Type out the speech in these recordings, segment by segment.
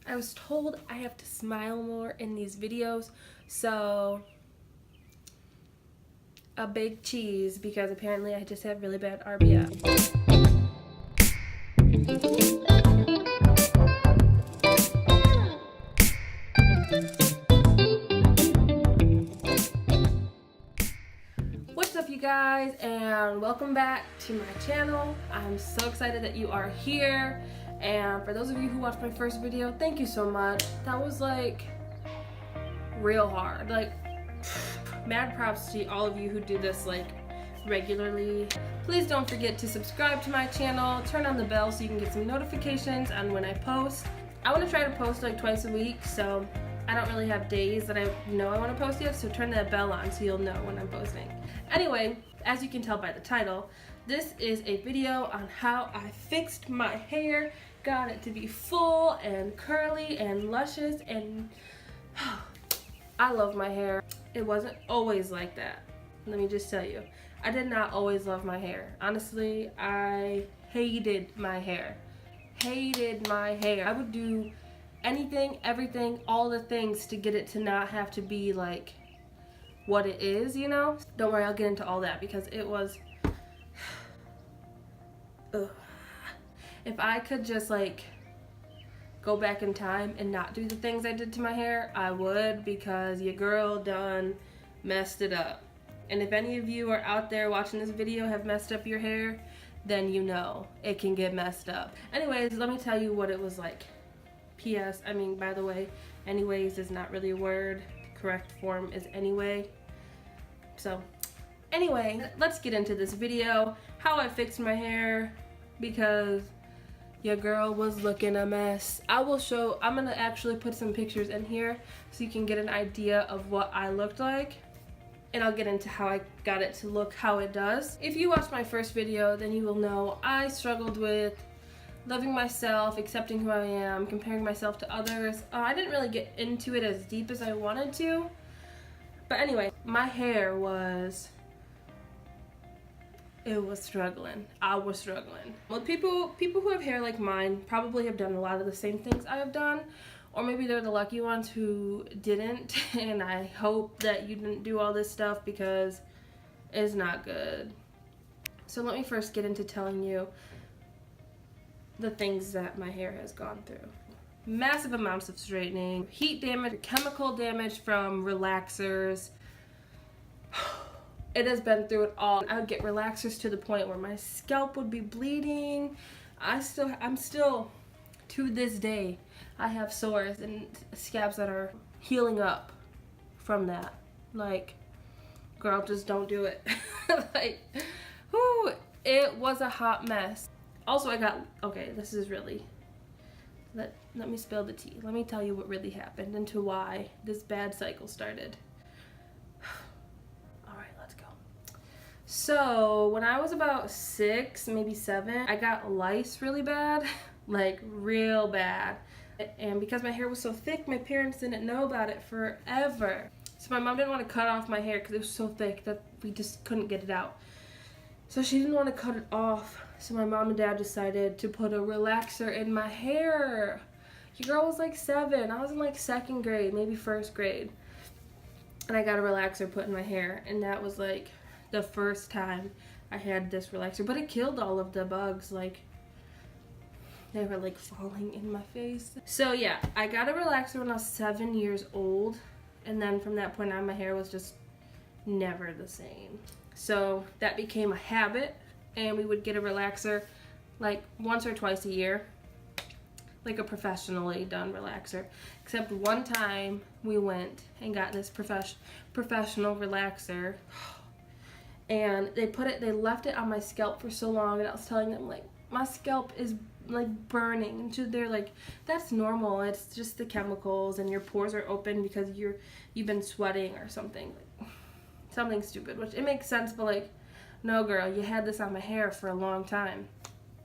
I was told I have to smile more in these videos, so a big cheese because apparently I just have really bad RBF. What's up, you guys, and welcome back to my channel. I'm so excited that you are here, and for those of you who watched my first video, thank you so much. That was like real hard. Like, mad props to all of you who do this like regularly. Please don't forget to subscribe to my channel, turn on the bell so you can get some notifications on when I post. I want to try to post like twice a week, so I don't really have days that I know I want to post yet, so turn that bell on so you'll know when I'm posting. Anyway, as you can tell by the title, this is a video on how I fixed my hair, got it to be full and curly and luscious, and I love my hair. It wasn't always like that. Let me just tell you, I did not always love my hair. Honestly, I hated my hair. Hated my hair. I would do anything, everything, all the things to get it to not have to be like what it is, you know? Don't worry, I'll get into all that because it was... Ugh. If I could just like go back in time and not do the things I did to my hair, I would, because your girl done messed it up. And if any of you are out there watching this video have messed up your hair, then you know it can get messed up. Anyways, let me tell you what it was like. P.S. I mean, by the way, anyways is not really a word. The correct form is anyway. So, anyway, let's get into this video. How I fixed my hair, because your girl was looking a mess. I'm gonna actually put some pictures in here so you can get an idea of what I looked like. And I'll get into how I got it to look how it does. If you watched my first video, then you will know I struggled with loving myself, accepting who I am, comparing myself to others. I didn't really get into it as deep as I wanted to. But anyway, my hair was... it was struggling. I was struggling. Well, people who have hair like mine probably have done a lot of the same things I have done, or maybe they're the lucky ones who didn't, and I hope that you didn't do all this stuff because it's not good. So let me first get into telling you the things that my hair has gone through. Massive amounts of straightening, heat damage, chemical damage from relaxers. It has been through it all. I would get relaxers to the point where my scalp would be bleeding. I'm still, to this day, I have sores and scabs that are healing up from that. Like, girl, just don't do it. Like, whoo, it was a hot mess. Also, okay, this is really, let me spill the tea. Let me tell you what really happened and to why this bad cycle started. So when I was about 6, maybe 7, I got lice really bad, like real bad. And because my hair was so thick, my parents didn't know about it forever. So my mom didn't want to cut off my hair because it was so thick that we just couldn't get it out. So she didn't want to cut it off. So my mom and dad decided to put a relaxer in my hair. Your girl was like 7. I was in like 2nd grade, maybe 1st grade. And I got a relaxer put in my hair, and that was like the first time I had this relaxer, but it killed all of the bugs. Like, they were like falling in my face. So yeah, I got a relaxer when I was 7 years old, and then from that point on my hair was just never the same. So that became a habit, and we would get a relaxer like once or twice a year, like a professionally done relaxer. Except one time we went and got this professional relaxer, and they left it on my scalp for so long, and I was telling them, like, my scalp is like burning, and they're like, that's normal, it's just the chemicals and your pores are open because you've been sweating or something, like, something stupid, which it makes sense, but like, no girl, you had this on my hair for a long time.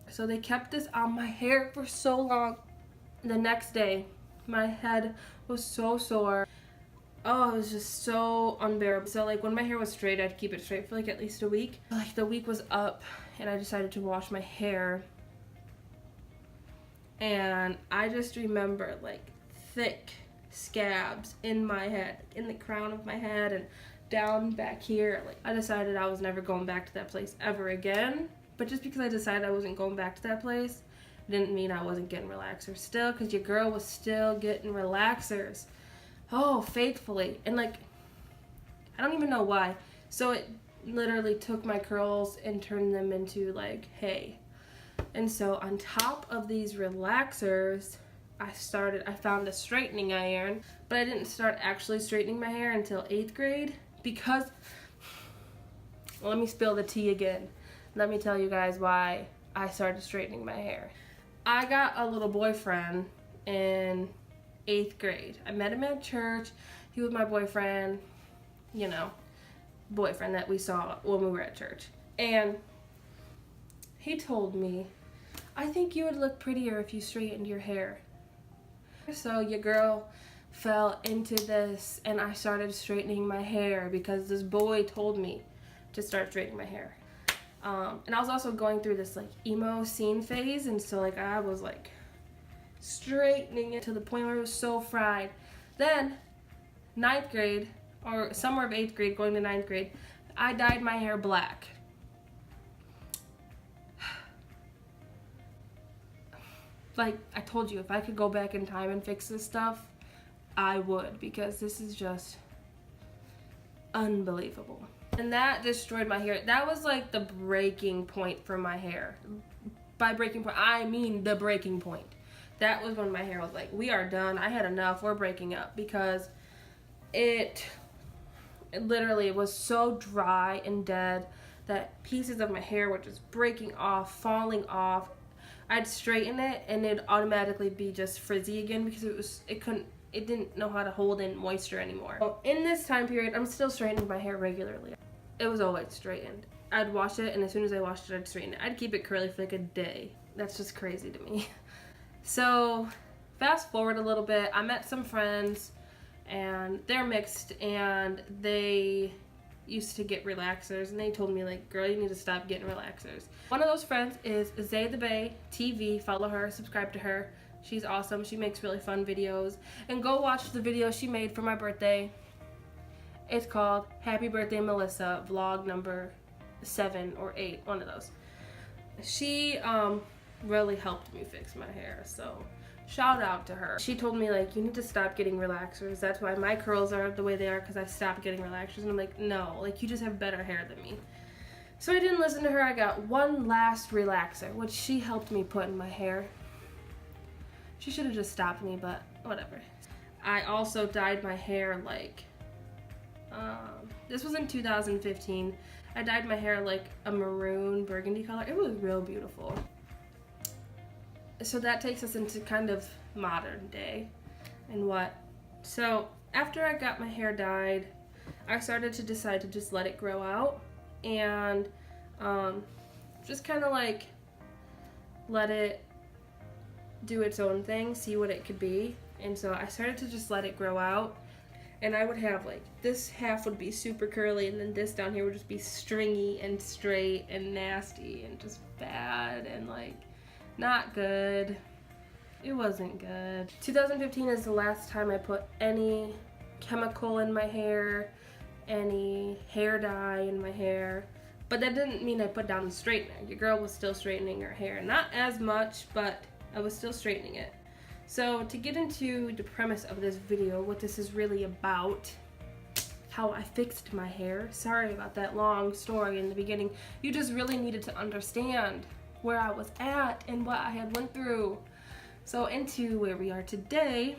So they kept this on my hair for so long. The next day, my head was so sore. Oh, it was just so unbearable. So like when my hair was straight, I'd keep it straight for like at least a week. Like the week was up and I decided to wash my hair. And I just remember like thick scabs in my head, in the crown of my head and down back here. Like, I decided I was never going back to that place ever again. But just because I decided I wasn't going back to that place didn't mean I wasn't getting relaxers still, because your girl was still getting relaxers. Oh, faithfully. And like, I don't even know why. So it literally took my curls and turned them into like hay. And so on top of these relaxers, I found a straightening iron, but I didn't start actually straightening my hair until 8th grade because, well, let me spill the tea again. Let me tell you guys why I started straightening my hair. I got a little boyfriend in 8th grade. I met him at church. He was my boyfriend, you know, boyfriend that we saw when we were at church. And he told me, I think you would look prettier if you straightened your hair. So your girl fell into this and I started straightening my hair because this boy told me to start straightening my hair. And I was also going through this like emo scene phase, and so like I was like straightening it to the point where it was so fried. Then 9th grade, or summer of 8th grade going to 9th grade, I dyed my hair black. Like I told you, if I could go back in time and fix this stuff, I would, because this is just unbelievable. And that destroyed my hair. That was like the breaking point for my hair. By breaking point, I mean the breaking point. That was when my hair was like, we are done. I had enough. We're breaking up, because it literally was so dry and dead that pieces of my hair were just breaking off, falling off. I'd straighten it and it'd automatically be just frizzy again because it didn't know how to hold in moisture anymore. So in this time period, I'm still straightening my hair regularly. It was always straightened. I'd wash it, and as soon as I washed it, I'd straighten it. I'd keep it curly for like a day. That's just crazy to me. So fast forward a little bit, I met some friends and they're mixed and they used to get relaxers, and they told me like, girl, you need to stop getting relaxers. One of those friends is Zay the Bay TV. Follow her, subscribe to her. She's awesome. She makes really fun videos. And go watch the video she made for my birthday. It's called Happy Birthday Melissa, vlog number 7 or 8, one of those. She really helped me fix my hair, so shout out to her. She told me like, you need to stop getting relaxers. That's why my curls are the way they are, because I stopped getting relaxers. And I'm like, no, like you just have better hair than me. So I didn't listen to her. I got one last relaxer, which she helped me put in my hair. She should have just stopped me, but whatever. I also dyed my hair like, this was in 2015. I dyed my hair like a maroon burgundy color. It was real beautiful. So that takes us into kind of modern day and what. So after I got my hair dyed, I started to decide to just let it grow out and just kind of like let it do its own thing, see what it could be. And so I started to just let it grow out, and I would have like, this half would be super curly, and then this down here would just be stringy and straight and nasty and just bad and like not good. It wasn't good. 2015 is the last time I put any chemical in my hair, any hair dye in my hair. But that didn't mean I put down the straightener. Your girl was still straightening her hair. Not as much, but I was still straightening it. So to get into the premise of this video, what this is really about, how I fixed my hair. Sorry about that long story in the beginning. You just really needed to understand where I was at and what I had went through. So into where we are today,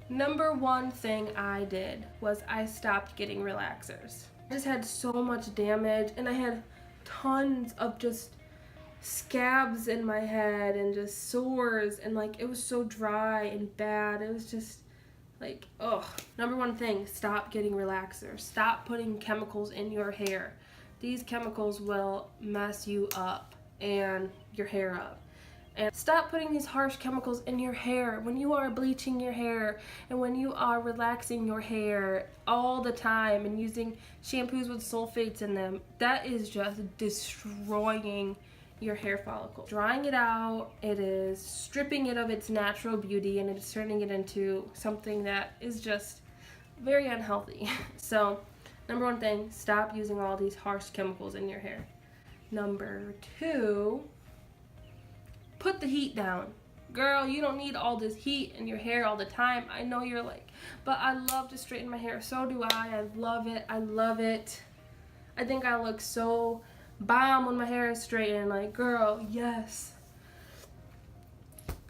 number one thing I did was I stopped getting relaxers. I just had so much damage, and I had tons of just scabs in my head and just sores, and like it was so dry and bad. It was just like, ugh. Number one thing, stop getting relaxers. Stop putting chemicals in your hair. These chemicals will mess you up and your hair up. And stop putting these harsh chemicals in your hair when you are bleaching your hair and when you are relaxing your hair all the time and using shampoos with sulfates in them. That is just destroying your hair follicle. Drying it out, it is stripping it of its natural beauty, and it's turning it into something that is just very unhealthy. So, number one thing, stop using all these harsh chemicals in your hair. Number two, put the heat down. Girl, you don't need all this heat in your hair all the time. I know you're like, but I love to straighten my hair. So do I. I love it. I love it. I think I look so bomb when my hair is straightened. Like, girl, yes.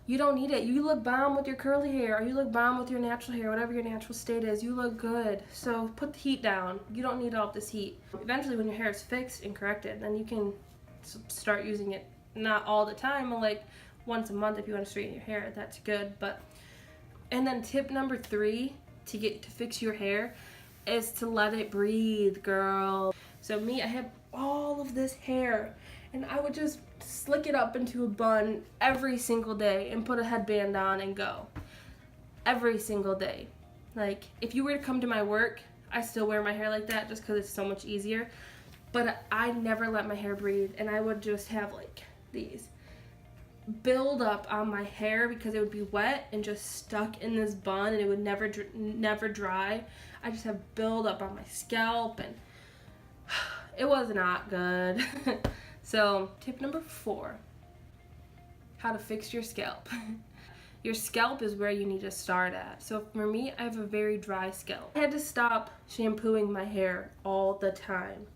You don't need it. You look bomb with your curly hair, or you look bomb with your natural hair, whatever your natural state is. You look good. So put the heat down. You don't need all this heat. Eventually, when your hair is fixed and corrected, then you can start using it. Not all the time, but like once a month if you want to straighten your hair. That's good. But and then tip number 3 to fix your hair is to let it breathe, girl. So me, I have all of this hair, and I would just slick it up into a bun every single day and put a headband on and go. Every single day. Like, if you were to come to my work, I still wear my hair like that just because it's so much easier. But I never let my hair breathe, and I would just have like these build up on my hair because it would be wet and just stuck in this bun, and it would never dry. I just have build up on my scalp, and it was not good. So tip number 4, how to fix your scalp. Your scalp is where you need to start at. So for me, I have a very dry scalp. I had to stop shampooing my hair all the time.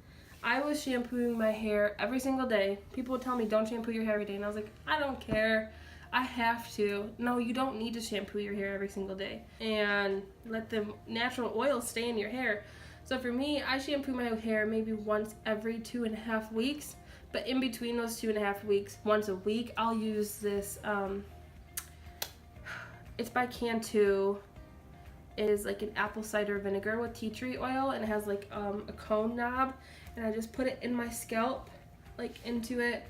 I was shampooing my hair every single day. People would tell me, don't shampoo your hair every day. And I was like, I don't care. I have to. No, you don't need to shampoo your hair every single day. And let the natural oil stay in your hair. So for me, I shampoo my hair maybe once every 2.5 weeks. But in between those 2.5 weeks, once a week, I'll use this, it's by Cantu. It is like an apple cider vinegar with tea tree oil, and it has like a cone knob. And I just put it in my scalp, like into it,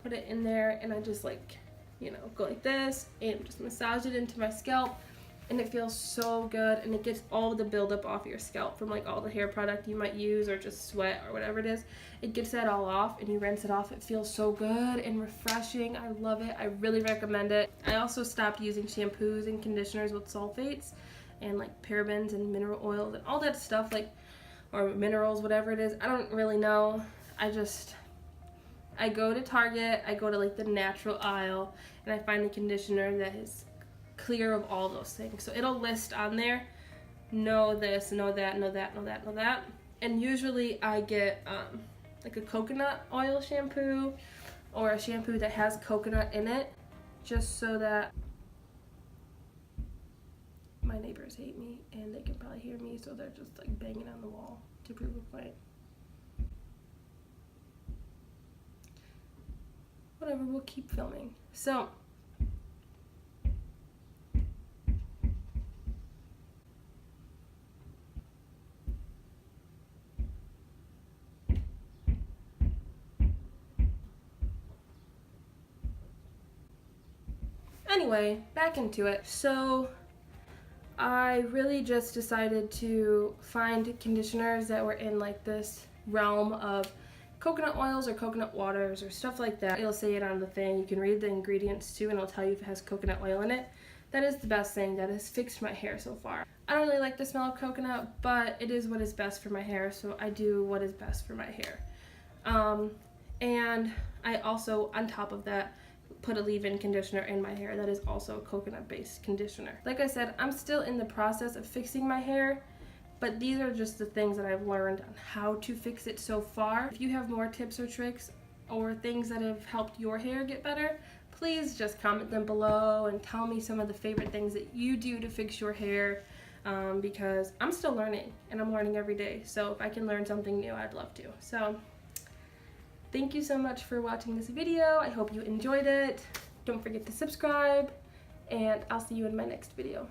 put it in there, and I just like, you know, go like this and just massage it into my scalp, and it feels so good, and it gets all the buildup off your scalp from like all the hair product you might use or just sweat or whatever it is. It gets that all off, and you rinse it off. It feels so good and refreshing. I love it. I really recommend it. I also stopped using shampoos and conditioners with sulfates and like parabens and mineral oils and all that stuff, like, or minerals, whatever it is. I don't really know. I go to Target, I go to like the natural aisle, and I find a conditioner that is clear of all those things. So it'll list on there, no this, no that, no that, no that, no that. And usually I get like a coconut oil shampoo or a shampoo that has coconut in it, just so that my neighbors hate me and they can probably hear me, so they're just like banging on the wall to prove a point. Whatever, we'll keep filming. So anyway, back into it. So I really just decided to find conditioners that were in like this realm of coconut oils or coconut waters or stuff like that. It'll say it on the thing. You can read the ingredients too, and it'll tell you if it has coconut oil in it. That is the best thing that has fixed my hair so far. I don't really like the smell of coconut, but it is what is best for my hair, so I do what is best for my hair. And I also, on top of that, put a leave-in conditioner in my hair that is also a coconut-based conditioner. Like I said, I'm still in the process of fixing my hair, but these are just the things that I've learned on how to fix it so far. If you have more tips or tricks or things that have helped your hair get better, please just comment them below and tell me some of the favorite things that you do to fix your hair, because I'm still learning, and I'm learning every day. So if I can learn something new, I'd love to. So thank you so much for watching this video. I hope you enjoyed it. Don't forget to subscribe, and I'll see you in my next video.